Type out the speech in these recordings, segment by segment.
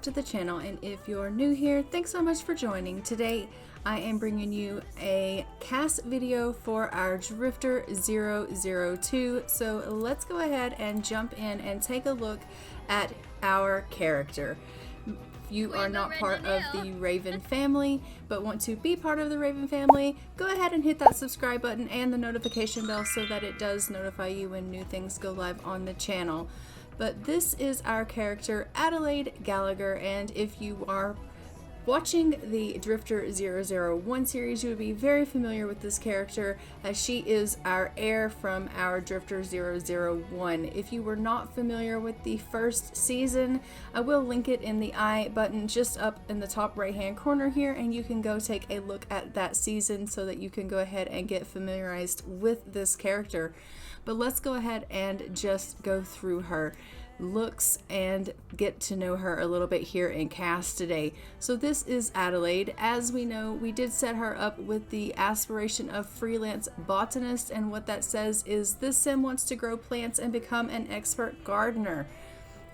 back to the channel, and if you're new here, thanks so much for joining. Today I am bringing you a CAS video for our Drifter 002, so let's go ahead and jump in and take a look at our character. If you are not part of the Raven family but want to be part of the Raven family, go ahead and hit that subscribe button and the notification bell so that it does notify you when new things go live on the channel. But this is our character Adelaide Gallagher, and if you are watching the Drifter 001 series, you would be very familiar with this character, as she is our heir from our Drifter 001. If you were not familiar with the first season, I will link it in the I button just up in the top right hand corner here, and you can go take a look at that season so that you can go ahead and get familiarized with this character. But let's go ahead and just go through her looks and get to know her a little bit here in CAS today. So this is Adelaide. As we know, we did set her up with the aspiration of freelance botanist, and what that says is this sim wants to grow plants and become an expert gardener.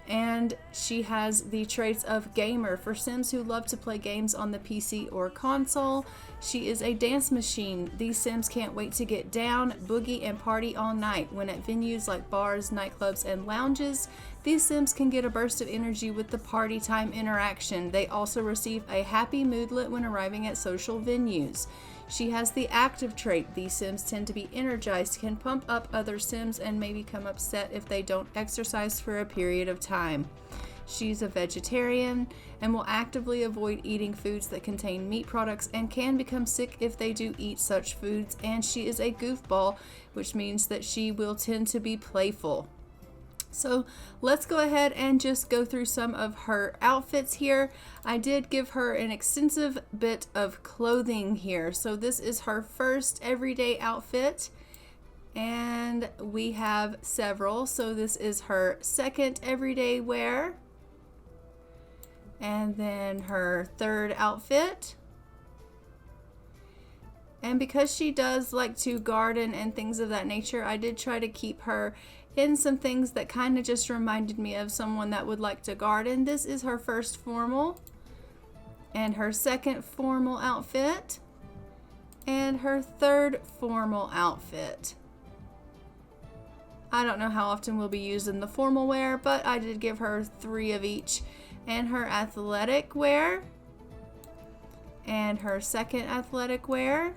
And she has the traits of gamer for sims who love to play games on the PC or console. She is a dance machine. These sims can't wait to get down, boogie, and party all night. When at venues like bars, nightclubs, and lounges, these sims can get a burst of energy with the party time interaction. They also receive a happy moodlet when arriving at social venues. She has the active trait. These sims tend to be energized, can pump up other sims, and may become upset if they don't exercise for a period of time. She's a vegetarian and will actively avoid eating foods that contain meat products and can become sick if they do eat such foods. And she is a goofball, which means that she will tend to be playful. So let's go ahead and just go through some of her outfits here. I did give her an extensive bit of clothing here. So this is her first everyday outfit, and we have several. So this is her second everyday wear, and then her third outfit. And because she does like to garden and things of that nature, I did try to keep her in some things that kind of just reminded me of someone that would like to garden. This is her first formal, and her second formal outfit, and her third formal outfit. I don't know how often we'll be using the formal wear, but I did give her 3 of each. And her athletic wear, and her second athletic wear,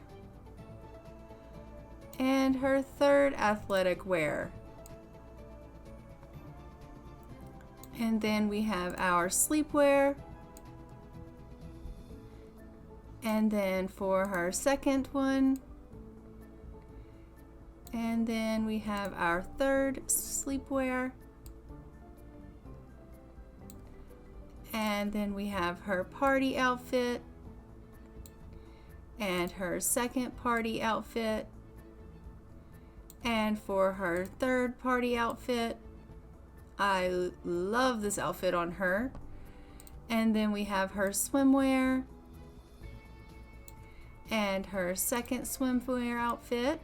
and her third athletic wear. And then we have our sleepwear. And then for her second one. And then we have our third sleepwear. And then we have her party outfit. And her second party outfit. And for her third party outfit, I love this outfit on her. And then we have her swimwear and her second swimwear outfit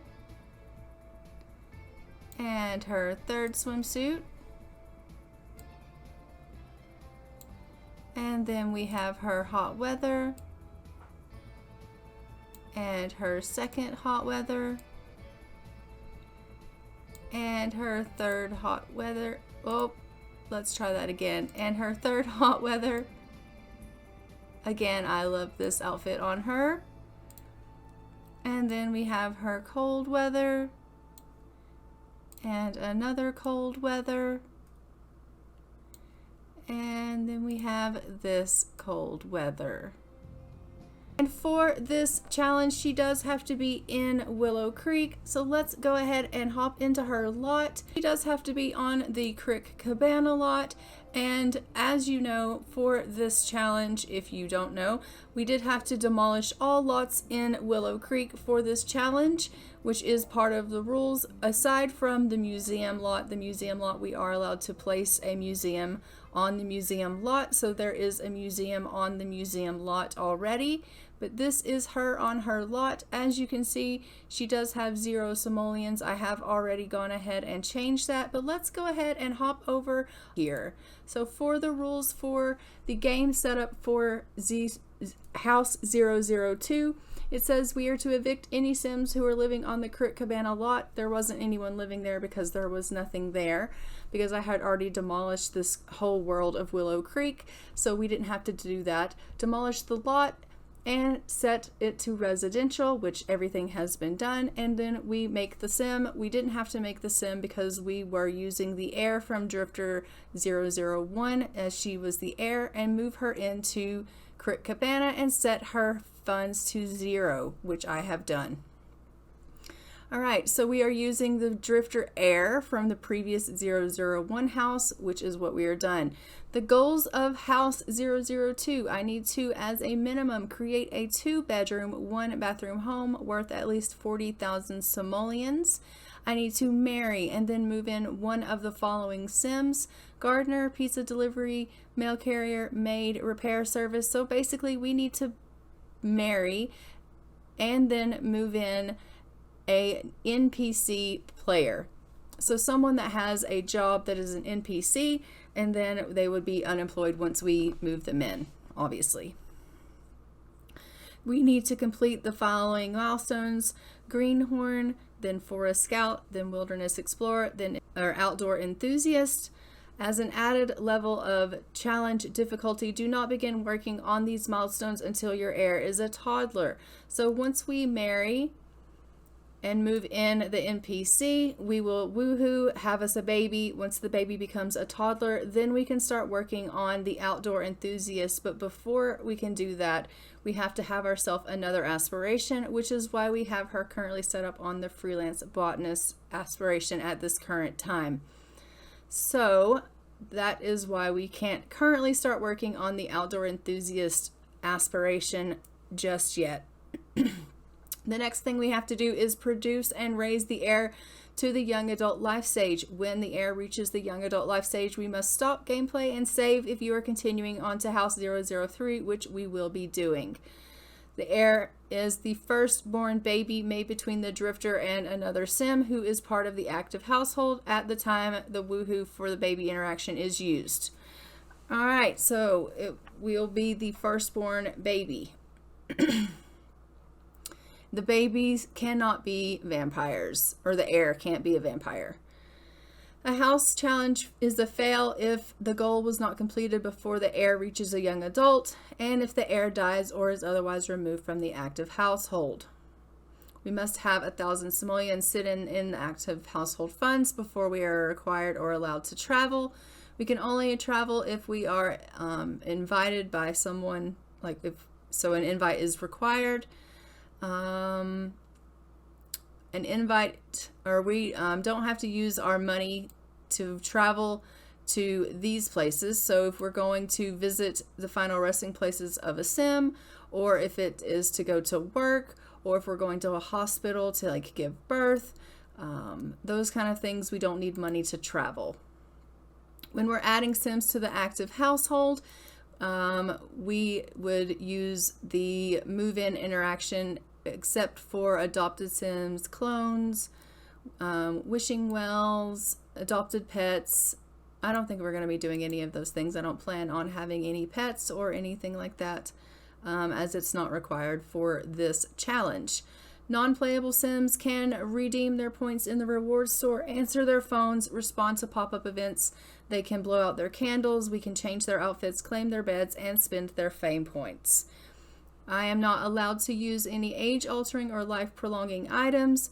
and her third swimsuit. And then we have her hot weather and her second hot weather and her third hot weather. Oh, let's try that again. And her third hot weather. Again, I love this outfit on her. And then we have her cold weather. And another cold weather. And then we have this cold weather. And for this challenge, she does have to be in Willow Creek. So let's go ahead and hop into her lot. She does have to be on the Crick Cabana Lot. And as you know, for this challenge, if you don't know, we did have to demolish all lots in Willow Creek for this challenge, which is part of the rules. Aside from the museum lot, we are allowed to place a museum on the museum lot. So there is a museum on the museum lot already. but this is her on her lot. As you can see, she does have 0 simoleons. I have already gone ahead and changed that, but let's go ahead and hop over here. So for the rules for the game setup for House 002, it says we are to evict any Sims who are living on the Crick Cabana Lot. There wasn't anyone living there because there was nothing there, because I had already demolished this whole world of Willow Creek, so we didn't have to do that. Demolish the lot and set it to residential, which everything has been done, and then we make the sim. We didn't have to make the sim because we were using the heir from Drifter 001 as she was the heir, and move her into Crick Cabana and set her funds to 0, which I have done. Alright, so we are using the Drifter heir from the previous 001 house, which is what we are done. The goals of House 002, I need to, as a minimum, create a 2-bedroom, 1-bathroom home worth at least 40,000 simoleons. I need to marry and then move in one of the following Sims: gardener, pizza delivery, mail carrier, maid, repair service. So basically we need to marry and then move in a NPC player. So someone that has a job that is an NPC, and then they would be unemployed once we move them in, obviously. We need to complete the following milestones: Greenhorn, then Forest Scout, then Wilderness Explorer, then Outdoor Enthusiast. As an added level of challenge difficulty, do not begin working on these milestones until your heir is a toddler. So once we marry and move in the NPC, we will woohoo, have us a baby. Once the baby becomes a toddler, then we can start working on the Outdoor Enthusiast. But before we can do that, we have to have ourselves another aspiration, which is why we have her currently set up on the Freelance Botanist aspiration at this current time. So that is why we can't currently start working on the Outdoor Enthusiast aspiration just yet. The next thing we have to do is produce and raise the heir to the young adult life stage. When the heir reaches the young adult life stage, we must stop gameplay and save if you are continuing on to House 003, which we will be doing. The heir is the firstborn baby made between the Drifter and another Sim who is part of the active household at the time the woohoo for the baby interaction is used. Alright, so it will be the firstborn baby. The babies cannot be vampires, or the heir can't be a vampire. A house challenge is a fail if the goal was not completed before the heir reaches a young adult, and if the heir dies or is otherwise removed from the active household. We must have 1,000 simoleons sit in the active household funds before we are required or allowed to travel. We can only travel if we are invited by someone, so an invite is required. An invite, or we don't have to use our money to travel to these places. So if we're going to visit the final resting places of a Sim, or if it is to go to work, or if we're going to a hospital to give birth, those kind of things, we don't need money to travel. When we're adding Sims to the active household, we would use the move-in interaction except for adopted Sims, clones, wishing wells, adopted pets. I don't think we're going to be doing any of those things. I don't plan on having any pets or anything like that, as it's not required for this challenge. Non-playable Sims can redeem their points in the reward store, answer their phones, respond to pop-up events. They can blow out their candles, we can change their outfits, claim their beds, and spend their fame points. I am not allowed to use any age-altering or life-prolonging items,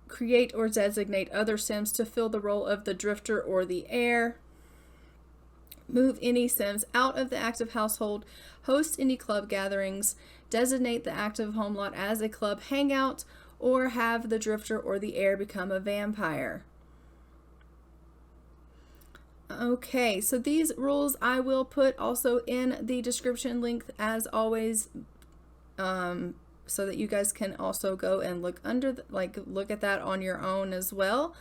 create or designate other Sims to fill the role of the Drifter or the heir, move any Sims out of the active household, host any club gatherings, designate the active home lot as a club hangout, or have the Drifter or the heir become a vampire. Okay, so these rules I will put also in the description link as always, so that you guys can also go and look look at that on your own as well.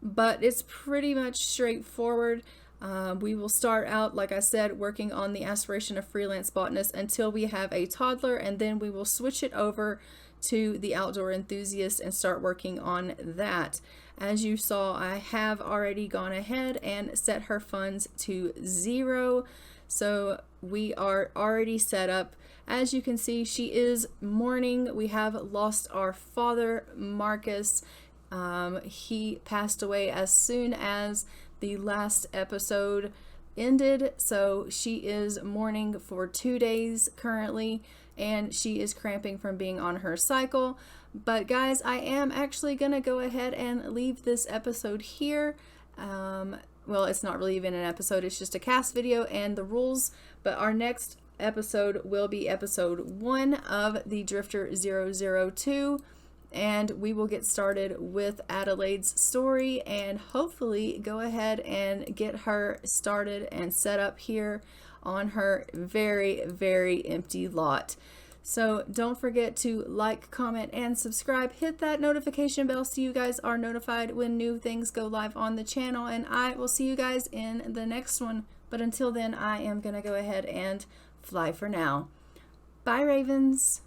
But it's pretty much straightforward. We will start out, like I said, working on the Aspiration of Freelance Botanist until we have a toddler, and then we will switch it over to the Outdoor Enthusiast and start working on that. As you saw, I have already gone ahead and set her funds to 0, so we are already set up. As you can see, she is mourning. We have lost our father, Marcus. He passed away as soon as the last episode ended, so she is mourning for 2 days currently, and she is cramping from being on her cycle. But guys, I am actually gonna go ahead and leave this episode here. Well, it's not really even an episode, it's just a CAS video and the rules, but our next episode will be episode 1 of the Drifter 002, and we will get started with Adelaide's story and hopefully go ahead and get her started and set up here on her very, very empty lot. So don't forget to like, comment, and subscribe. Hit that notification bell so you guys are notified when new things go live on the channel, and I will see you guys in the next one. But until then, I am going to go ahead and fly for now. Bye, Ravens.